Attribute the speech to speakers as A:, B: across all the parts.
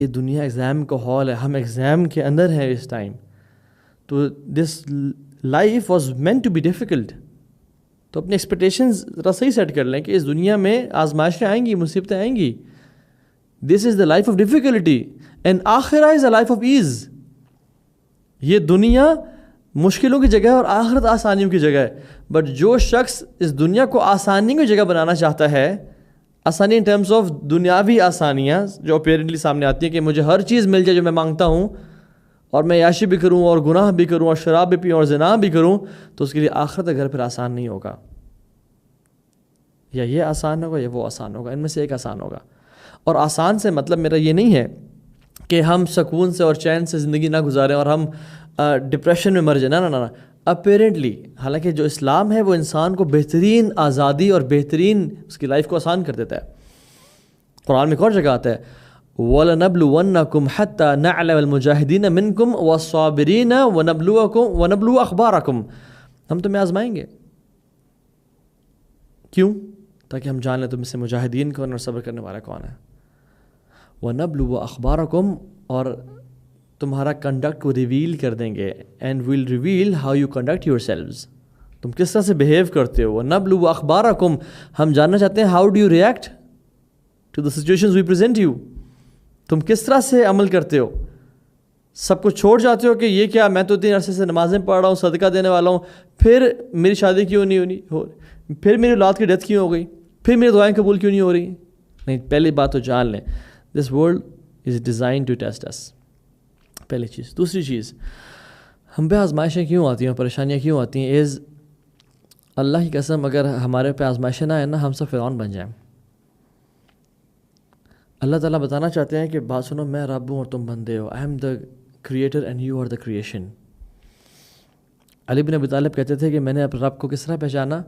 A: یہ دنیا ایگزام کا ہال ہے, ہم ایگزام کے اندر ہیں اس ٹائم. تو دس life was meant to be difficult. تو اپنی ایکسپیکٹیشنز ذرا صحیح سیٹ کر لیں کہ اس دنیا میں آزمائشیں آئیں گی, مصیبتیں آئیں گی. This is the life of difficulty and آخرہ is a life of ease. یہ دنیا مشکلوں کی جگہ ہے اور آخرت آسانیوں کی جگہ ہے. بٹ جو شخص اس دنیا کو آسانیوں کی جگہ بنانا چاہتا ہے, آسانی ان ٹرمز آف دنیاوی آسانیاں جو اپیرنٹلی سامنے آتی ہیں کہ مجھے ہر چیز مل جائے جو میں مانگتا ہوں, اور میں عیاشی بھی کروں اور گناہ بھی کروں اور شراب بھی پیوں اور زنا بھی کروں, تو اس کے لیے آخرت کا گھر پھر آسان نہیں ہوگا. یا یہ آسان ہوگا یا وہ آسان ہوگا, ان میں سے ایک آسان ہوگا. اور آسان سے مطلب میرا یہ نہیں ہے کہ ہم سکون سے اور چین سے زندگی نہ گزاریں اور ہم ڈپریشن میں مر جائیں. نہ اپیرنٹلی, حالانکہ جو اسلام ہے وہ انسان کو بہترین آزادی اور بہترین اس کی لائف کو آسان کر دیتا ہے. قرآن میں ایک اور جگہ آتا ہے وَلَنَبْلُوَنَّكُمْ حَتَّى نَعْلَمَ الْمُجَاهِدِينَ مِنْكُمْ وَالصَّابِرِينَ وَنَبْلُوَ أَخْبَارَكُمْ. ہم تمہیں آزمائیں گے. کیوں؟ تاکہ ہم جان لیں تم سے مجاہدین کون اور صبر کرنے والا کون ہے. وَنَبْلُوَ أَخْبَارَكُمْ, اور تمہارا کنڈکٹ کو ریویل کر دیں گے. And we'll reveal how you conduct yourselves, تم کس طرح سے بیہیو کرتے ہو. وَنَبْلُوَ أَخْبَارَكُمْ, ہم جاننا چاہتے ہیں how do you react to the situations we present you. تم کس طرح سے عمل کرتے ہو. سب کچھ چھوڑ جاتے ہو کہ یہ کیا, میں تو 3 عرصے سے نمازیں پڑھ رہا ہوں, صدقہ دینے والا ہوں, پھر میری شادی کیوں نہیں ہو, پھر میری اولاد کی ڈیتھ کیوں ہو گئی, پھر میری دعائیں قبول کیوں نہیں ہو رہی. نہیں, پہلی بات تو جان لیں this world is design to test us. پہلی چیز. دوسری چیز, ہم پہ آزمائشیں کیوں آتی ہیں, پریشانیاں کیوں آتی ہیں, از اللہ کی قسم اگر ہمارے پہ آزمائشیں نہ آئیں نا, ہم سب فرعون بن جائیں. اللہ تعالیٰ بتانا چاہتے ہیں کہ بات سنو, میں رب ہوں اور تم بندے ہو. I am the creator and you are the creation. Ali bin Abi Talib کہتے تھے کہ میں نے اپنے رب کو کس طرح پہچانا,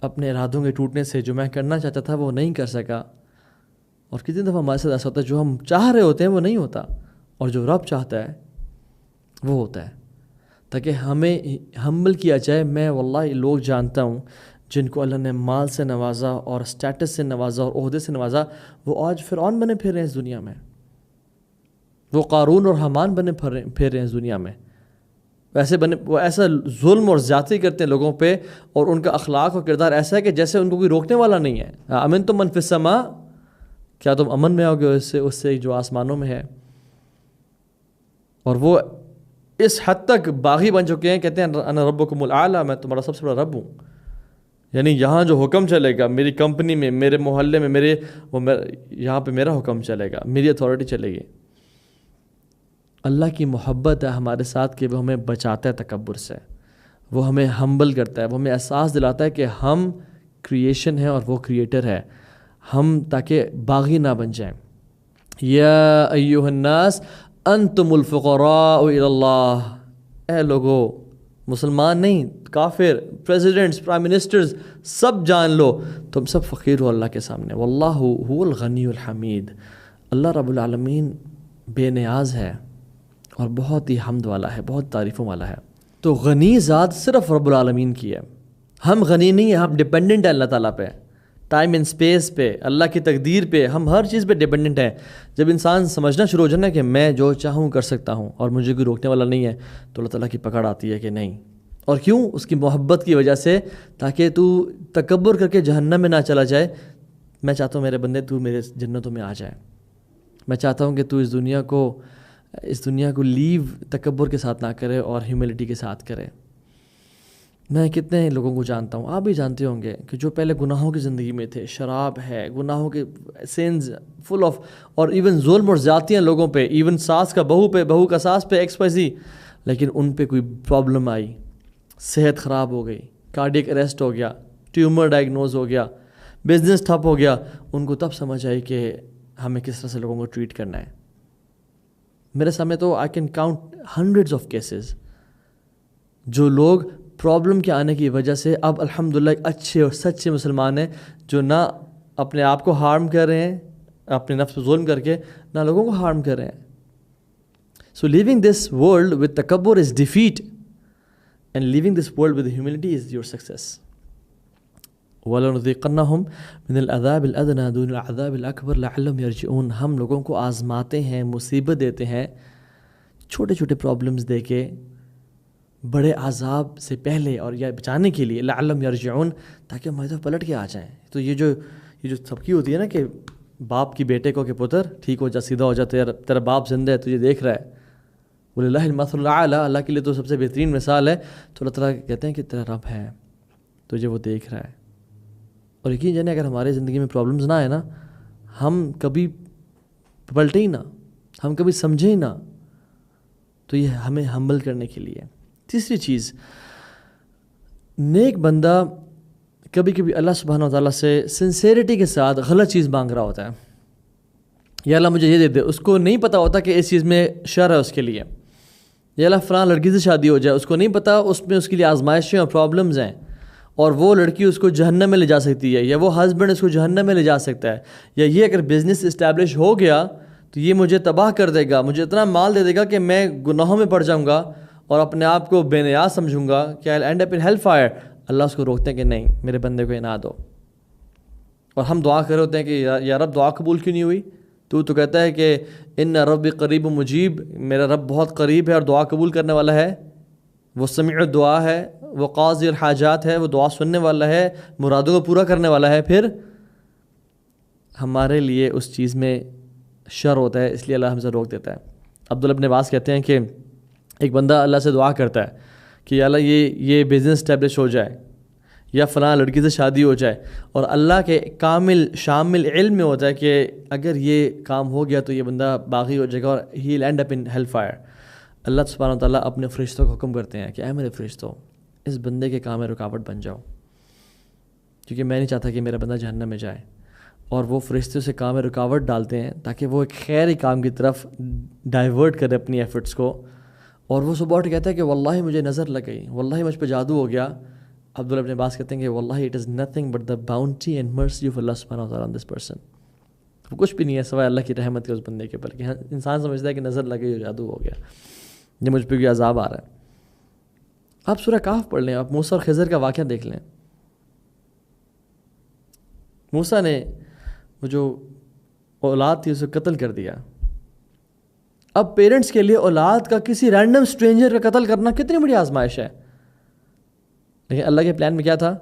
A: اپنے ارادوں کے ٹوٹنے سے. جو میں کرنا چاہتا تھا وہ نہیں کر سکا. اور کتنی دفعہ ہمارے ساتھ ایسا ہوتا ہے جو ہم چاہ رہے ہوتے ہیں وہ نہیں ہوتا, اور جو رب چاہتا ہے وہ ہوتا ہے. تاکہ ہمیں ہمبل کیا جائے. میں واللہ لوگ جانتا ہوں جن کو اللہ نے مال سے نوازا اور اسٹیٹس سے نوازا اور عہدے سے نوازا, وہ آج فرعون بنے پھر رہے ہیں اس دنیا میں. وہ قارون اور حامان بنے پھر رہے ہیں اس دنیا میں. ویسے بنے, وہ ایسا ظلم اور زیادتی کرتے ہیں لوگوں پہ, اور ان کا اخلاق اور کردار ایسا ہے کہ جیسے ان کو کوئی روکنے والا نہیں ہے. امن تم من فی السماء, کیا تم امن میں ہوگے اس سے جو آسمانوں میں ہے. اور وہ اس حد تک باغی بن چکے ہیں, کہتے ہیں انا ربکم الاعلی, میں تمہارا سب سے بڑا رب ہوں. یعنی یہاں جو حکم چلے گا, میری کمپنی میں, میرے محلے میں, یہاں پہ میرا حکم چلے گا, میری اتھارٹی چلے گی. اللہ کی محبت ہے ہمارے ساتھ کہ وہ ہمیں بچاتا ہے تکبر سے, وہ ہمیں ہمبل کرتا ہے, وہ ہمیں احساس دلاتا ہے کہ ہم کریشن ہے اور وہ کریٹر ہے. ہم تاکہ باغی نہ بن جائیں. یا ایھا الناس انتم الفقراء الی اللہ, اے لوگو, مسلمان نہیں, کافر, پریزیڈنٹس, پرائم منسٹرز, سب جان لو تم سب فقیر ہو اللہ کے سامنے. واللہ هو الغنی الحمید, اللہ رب العالمین بے نیاز ہے اور بہت ہی حمد والا ہے, بہت تعریفوں والا ہے. تو غنی ذات صرف رب العالمین کی ہے. ہم غنی نہیں ہیں, ہم ڈپینڈنٹ ہیں اللہ تعالیٰ پہ, ٹائم اینڈ اسپیس پہ, اللہ کی تقدیر پہ, ہم ہر چیز پہ ڈپینڈنٹ ہیں. جب انسان سمجھنا شروع ہو جائے نا کہ میں جو چاہوں کر سکتا ہوں اور مجھے کوئی روکنے والا نہیں ہے, تو اللہ تعالیٰ کی پکڑ آتی ہے کہ نہیں. اور کیوں؟ اس کی محبت کی وجہ سے, تاکہ تو تکبر کر کے جہنم میں نہ چلا جائے. میں چاہتا ہوں میرے بندے تو میرے جنتوں میں آ جائے. میں چاہتا ہوں کہ تو اس دنیا کو لیو تکبر کے ساتھ نہ کرے اور ہیوملٹی کے ساتھ کرے. میں کتنے لوگوں کو جانتا ہوں, آپ بھی جانتے ہوں گے, کہ جو پہلے گناہوں کی زندگی میں تھے, شراب ہے, گناہوں کے سینز فل آف, اور ایون ظلم اور زیادتیاں لوگوں پہ, ایون ساس کا بہو پہ, بہو کا ساس پہ, XYZ. لیکن ان پہ کوئی پرابلم آئی, صحت خراب ہو گئی, کارڈیک اریسٹ ہو گیا, ٹیومر ڈائگنوز ہو گیا, بزنس ٹھپ ہو گیا, ان کو تب سمجھ آئی کہ ہمیں کس طرح سے لوگوں کو ٹریٹ کرنا ہے. میرے سامنے تو I can count hundreds of cases, جو لوگ پرابلم کے آنے کی وجہ سے اب الحمدللہ ایک اچھے اور سچے مسلمان ہیں, جو نہ اپنے آپ کو ہارم کر رہے ہیں اپنے نفس پہ ظلم کر کے, نہ لوگوں کو ہارم کر رہے ہیں. So living this world with تکبر is defeat, and living this world with humility is your success. وَلَنُذِيقَنَّهُمْ مِنَ الْعَذَابِ الْأَدْنَىٰ دُونَ الْعَذَابِ الْأَكْبَرِ لَعَلَّهُمْ يَرْجِعُونَ. ہم لوگوں کو آزماتے ہیں، مصیبت دیتے ہیں، چھوٹے چھوٹے پرابلمز دے کے بڑے عذاب سے پہلے اور یا بچانے کے لیے، لعلہم یرجعون، تاکہ ہماری طرف پلٹ کے آ جائیں. تو یہ جو سبکی ہوتی ہے نا کہ باپ کی بیٹے کو کہ پتر ٹھیک ہو جا، سیدھا ہو جا، تیرا باپ زندہ ہے، تجھے دیکھ رہا ہے. وَلِلَّهِ الْمَثَلُ الْأَعْلَىٰ، اللہ کے لیے تو سب سے بہترین مثال ہے. تو اللہ تعالیٰ کہتے ہیں کہ تیرا رب ہے، تجھے وہ دیکھ رہا ہے. اور یقین جانے اگر ہمارے زندگی میں پرابلمز نہ آئے نا، ہم کبھی پلٹے ہی نہ، ہم کبھی سمجھے ہی نہ، تو یہ ہمیں ہمبل کرنے کے لیے. تیسری چیز، نیک بندہ کبھی کبھی اللہ سبحانہ و تعالیٰ سے سنسیریٹی کے ساتھ غلط چیز مانگ رہا ہوتا ہے. یا اللہ مجھے یہ دے دے، اس کو نہیں پتہ ہوتا کہ اس چیز میں شر ہے اس کے لیے. یا اللہ فلاں لڑکی سے شادی ہو جائے، اس کو نہیں پتہ اس میں اس کے لیے آزمائشیں اور پرابلمز ہیں، اور وہ لڑکی اس کو جہنم میں لے جا سکتی ہے، یا وہ ہسبینڈ اس کو جہنم میں لے جا سکتا ہے، یا یہ اگر بزنس اسٹیبلش ہو گیا تو یہ مجھے تباہ کر دے گا، مجھے اتنا مال دے دے گا کہ میں گناہوں میں پڑ جاؤں گا اور اپنے آپ کو بے نیاز سمجھوں گا کہ I'll end up in hell fire. اللہ اس کو روکتے ہیں کہ نہیں، میرے بندے کو یہ نہ دو. اور ہم دعا کر رہے ہوتے ہیں کہ یا رب دعا قبول کیوں نہیں ہوئی؟ تو کہتا ہے کہ ان ربی قریب مجیب، میرا رب بہت قریب ہے اور دعا قبول کرنے والا ہے، وہ سمیع الدعا ہے، وہ قاضی الحاجات ہے، وہ دعا سننے والا ہے، مرادوں کو پورا کرنے والا ہے. پھر ہمارے لیے اس چیز میں شر ہوتا ہے، اس لیے اللہ ہم سے روک دیتا ہے. عبداللہ بن عباس کہتے ہیں کہ ایک بندہ اللہ سے دعا کرتا ہے کہ یا اللہ یہ بزنس اسٹیبلش ہو جائے، یا فلاں لڑکی سے شادی ہو جائے، اور اللہ کے کامل شامل علم میں ہوتا ہے کہ اگر یہ کام ہو گیا تو یہ بندہ باغی ہو جائے گا اور he will end up in hell fire. اللہ سبحانہ وتعالیٰ اپنے فرشتوں کو حکم کرتے ہیں کہ اے میرے فرشتوں، اس بندے کے کام میں رکاوٹ بن جاؤ، کیونکہ میں نہیں چاہتا کہ میرا بندہ جہنم میں جائے. اور وہ فرشتوں سے کام میں رکاوٹ ڈالتے ہیں تاکہ وہ ایک خیری کام کی طرف ڈائیورٹ کرے اپنی ایفرٹس کو. اور وہ صبح اٹھ کہتا ہے کہ واللہ مجھے نظر لگ گئی، واللہ مجھ پہ جادو ہو گیا. عبداللہ ابن عباس کہتے ہیں کہ واللہ it is nothing but the bounty and mercy of اللہ سبحانہ و تعالیٰ آن دس پرسن. وہ کچھ بھی نہیں ہے سوائے اللہ کی رحمت کے اس بندے کے اوپر، کہ انسان سمجھتا ہے کہ نظر لگ گئی، جادو ہو گیا، یہ مجھ پہ کوئی عذاب آ رہا ہے. آپ سورہ کہف پڑھ لیں، آپ موسیٰ اور خضر کا واقعہ دیکھ لیں. موسیٰ نے وہ جو اولاد تھی اسے قتل کر دیا. اب پیرنٹس کے لیے اولاد کا کسی رینڈم اسٹرینجر کا قتل کرنا کتنی بڑی آزمائش ہے. لیکن اللہ کے پلان میں کیا تھا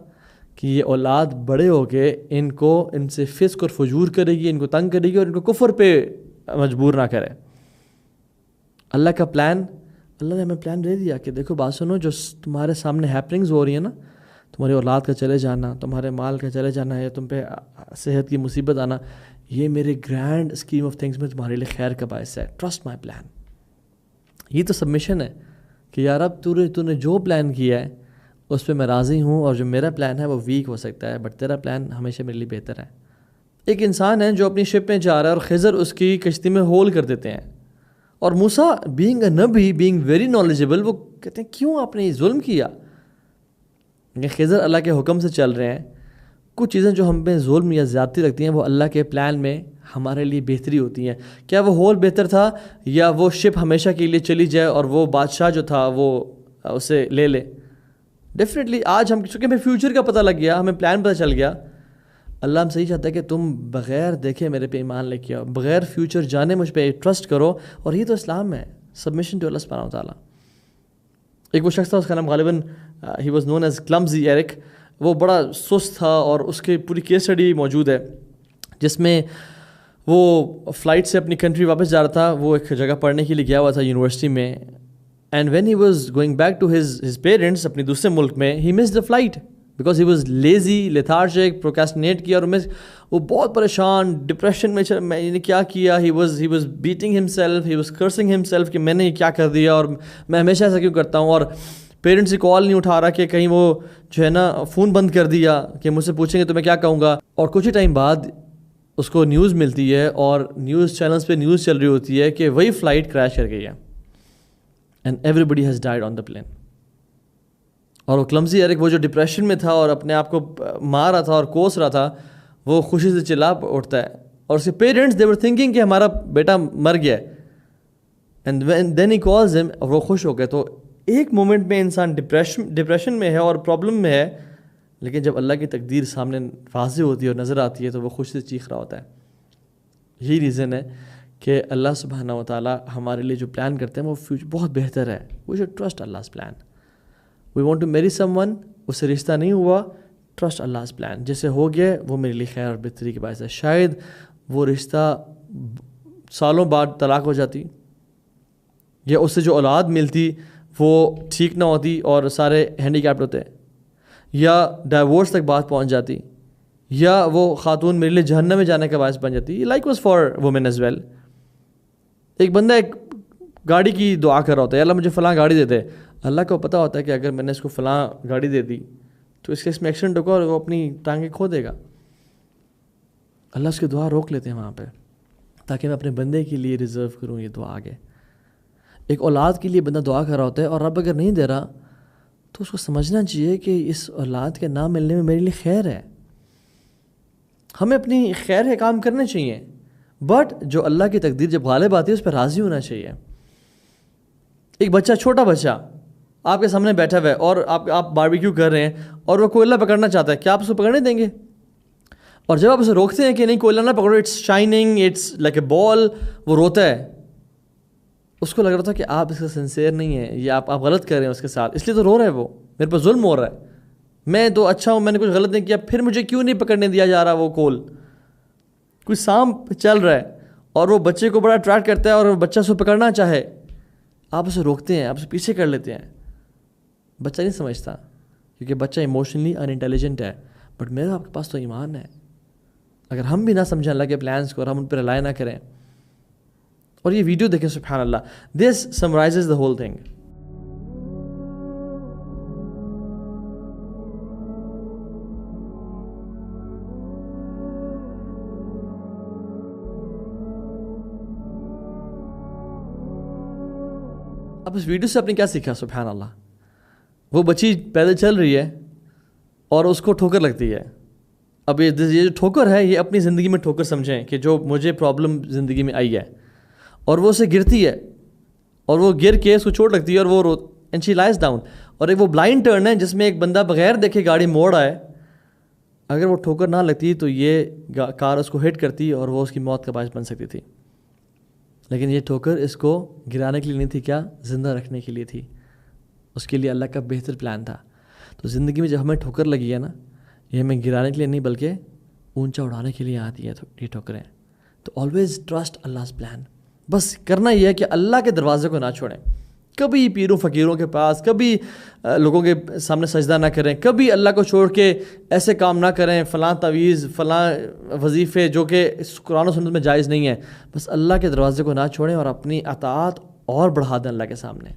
A: کہ یہ اولاد بڑے ہو کے ان سے فسق اور فجور کرے گی، ان کو تنگ کرے گی اور ان کو کفر پہ مجبور نہ کرے. اللہ کا پلان، اللہ نے ہمیں پلان دے دیا کہ دیکھو بات سنو، جو تمہارے سامنے ہیپننگز ہو رہی ہیں نا، تمہاری اولاد کا چلے جانا، تمہارے مال کا چلے جانا ہے، تم پہ صحت کی مصیبت آنا، یہ میرے گرینڈ اسکیم آف تھنگس میں تمہارے لیے خیر کا باعث ہے. Trust my plan. یہ تو سبمیشن ہے کہ یار اب تو نے جو پلان کیا ہے اس پہ میں راضی ہوں، اور جو میرا پلان ہے وہ ویک ہو سکتا ہے بٹ تیرا پلان ہمیشہ میرے لیے بہتر ہے. ایک انسان ہے جو اپنی شپ میں جا رہا ہے اور خضر اس کی کشتی میں ہول کر دیتے ہیں، اور موسیٰ بینگ اے نبی، بینگ ویری نالجبل، وہ کہتے ہیں کیوں آپ نے یہ ظلم کیا؟ خضر اللہ کے حکم سے چل رہے ہیں. کچھ چیزیں جو ہم پہ ظلم یا زیادتی رکھتی ہیں وہ اللہ کے پلان میں ہمارے لیے بہتری ہوتی ہیں. کیا وہ ہول بہتر تھا یا وہ شپ ہمیشہ کے لیے چلی جائے اور وہ بادشاہ جو تھا وہ اسے لے لے؟ ڈیفینیٹلی آج ہم چونکہ ہمیں فیوچر کا پتہ لگ گیا، ہمیں پلان پتہ چل گیا. اللہ ہم سے یہی چاہتا ہے کہ تم بغیر دیکھے میرے پہ ایمان لے کے آؤ، بغیر فیوچر جانے مجھ پہ ٹرسٹ کرو. اور یہ تو اسلام ہے، سبمیشن ٹو اللہ سبحانہ و تعالیٰ. ایک وہ شخص تھا، اس کا نام غالباً ہی was known as clumsy Eric. وہ بڑا سست تھا اور اس کی پوری کیس اسٹڈی موجود ہے جس میں وہ فلائٹ سے اپنی کنٹری واپس جا رہا تھا. وہ ایک جگہ پڑھنے کے لیے گیا ہوا تھا یونیورسٹی میں، and when he was going back to his parents اپنے دوسرے ملک میں، he miss the flight because he was lazy, lethargic, procrastinate کیا، اور وہ بہت پریشان ڈپریشن میں نے کیا کیا. He was batting himself, he was cursing himself کہ میں نے یہ کیا کر دیا اور میں ہمیشہ ایسا کیوں کرتا ہوں. اور پیرنٹس سے کال نہیں اٹھا رہا کہ کہیں وہ جو ہے نا فون بند کر دیا کہ مجھ سے پوچھیں گے تو میں کیا کہوں گا. اور کچھ ہی ٹائم بعد اس کو نیوز ملتی ہے اور نیوز چینلز پہ نیوز چل رہی ہوتی ہے کہ وہی فلائٹ کریش کر گئی ہے and everybody has died on the plane. اور وہ کلمزی ایرک، وہ جو ڈپریشن میں تھا اور اپنے آپ کو مار رہا تھا اور کوس رہا تھا، وہ خوشی سے چلا اٹھتا ہے. اور اس کے پیرنٹس دے ور تھنکنگ کہ ہمارا بیٹا مر گیا ہے، اینڈ دین ہی کالز ہم، اور وہ خوش ہو گئے. تو ایک مومنٹ میں انسان ڈپریشن میں ہے اور پرابلم میں ہے، لیکن جب اللہ کی تقدیر سامنے واضح ہوتی ہے اور نظر آتی ہے تو وہ خوشی سے چیخ رہا ہوتا ہے. یہی ریزن ہے کہ اللہ سبحانہ و تعالیٰ ہمارے لیے جو پلان کرتے ہیں وہ فیوچر بہت بہتر ہے. وی شوڈ ٹرسٹ اللہ's plan. We want to marry some one, اس سے رشتہ نہیں ہوا، ٹرسٹ اللہ's پلان. جیسے ہو گیا وہ میرے لیے خیر اور بہتری کے باعث ہے. شاید وہ رشتہ سالوں بعد طلاق ہو جاتی، یا اس سے جو اولاد ملتی وہ ٹھیک نہ ہوتی اور سارے ہینڈی کیپڈ ہوتے، یا ڈائیورس تک بات پہنچ جاتی، یا وہ خاتون میرے لیے جہنم میں جانے کا باعث بن جاتی. Like was for woman as well. ایک بندہ ایک گاڑی کی دعا کر رہا ہوتا ہے، اللہ مجھے فلاں گاڑی دے دے. اللہ کو پتہ ہوتا ہے کہ اگر میں نے اس کو فلاں گاڑی دے دی تو اس میں ایکسیڈنٹ ہوگا اور وہ اپنی ٹانگیں کھو دے گا. اللہ اس کی دعا روک لیتے ہیں وہاں پہ تاکہ میں اپنے بندے کے لیے ریزرو کروں یہ دعا آگے. ایک اولاد کے لیے بندہ دعا کر رہا ہوتا ہے اور رب اگر نہیں دے رہا تو اس کو سمجھنا چاہیے کہ اس اولاد کے نہ ملنے میں میرے لیے خیر ہے. ہمیں اپنی خیر کے کام کرنے چاہیے، بٹ جو اللہ کی تقدیر جب غالب آتی ہے اس پہ راضی ہونا چاہیے. ایک بچہ، چھوٹا بچہ آپ کے سامنے بیٹھا ہوا ہے اور آپ باربیکیو کر رہے ہیں اور وہ کوئلہ پکڑنا چاہتا ہے، کیا آپ اس کو پکڑنے دیں گے؟ اور جب آپ اسے روکتے ہیں کہ نہیں کوئلہ نہ پکڑو، it's shining, it's like a ball, وہ روتا ہے. اس کو لگ رہا تھا کہ آپ اس کا سنسیئر نہیں ہیں یا آپ غلط کر رہے ہیں اس کے ساتھ، اس لیے تو رو رہا ہے، وہ میرے پر ظلم ہو رہا ہے، میں تو اچھا ہوں، میں نے کچھ غلط نہیں کیا، پھر مجھے کیوں نہیں پکڑنے دیا جا رہا وہ کول. کوئی سانپ چل رہا ہے اور وہ بچے کو بڑا اٹریکٹ کرتا ہے اور وہ بچہ اس کو پکڑنا چاہے، آپ اسے روکتے ہیں، آپ اسے پیچھے کر لیتے ہیں. بچہ نہیں سمجھتا کیونکہ بچہ ایموشنلی ان انٹیلیجنٹ ہے. بٹ میرا آپ کے پاس تو ایمان ہے. اگر ہم بھی نہ سمجھیں اللہ کے پلانس کو اور ہم ان پہ رلائے نہ کریں، اور یہ ویڈیو دیکھیں سبحان اللہ، دس سمرائزز دا ہول تھنگ. اب اس ویڈیو سے آپ نے کیا سیکھا؟ سبحان اللہ، وہ بچی پیدل چل رہی ہے اور اس کو ٹھوکر لگتی ہے. اب یہ جو ٹھوکر ہے یہ اپنی زندگی میں ٹھوکر سمجھیں کہ جو مجھے پرابلم زندگی میں آئی ہے، اور وہ اسے گرتی ہے اور وہ گر کے اس کو چوٹ لگتی ہے اور وہ اینڈ شی لائز ڈاؤن. اور ایک وہ بلائنڈ ٹرن ہے جس میں ایک بندہ بغیر دیکھے گاڑی موڑ آئے، اگر وہ ٹھوکر نہ لگتی تو یہ کار اس کو ہٹ کرتی اور وہ اس کی موت کا باعث بن سکتی تھی. لیکن یہ ٹھوکر اس کو گرانے کے لیے نہیں تھی، کیا زندہ رکھنے کے لیے تھی. اس کے لیے اللہ کا بہتر پلان تھا. تو زندگی میں جب ہمیں ٹھوکر لگی ہے نا، یہ ہمیں گرانے کے لیے نہیں بلکہ اونچا اڑانے کے لیے آتی ہے یہ ٹھوکریں. تو آلویز ٹرسٹ اللہ's پلان. بس کرنا یہ ہے کہ اللہ کے دروازے کو نہ چھوڑیں. کبھی پیروں فقیروں کے پاس، کبھی لوگوں کے سامنے سجدہ نہ کریں، کبھی اللہ کو چھوڑ کے ایسے کام نہ کریں، فلاں تعویذ، فلاں وظیفے جو کہ قرآن و سنت میں جائز نہیں ہے. بس اللہ کے دروازے کو نہ چھوڑیں اور اپنی اطاعت اور بڑھا دیں اللہ کے سامنے.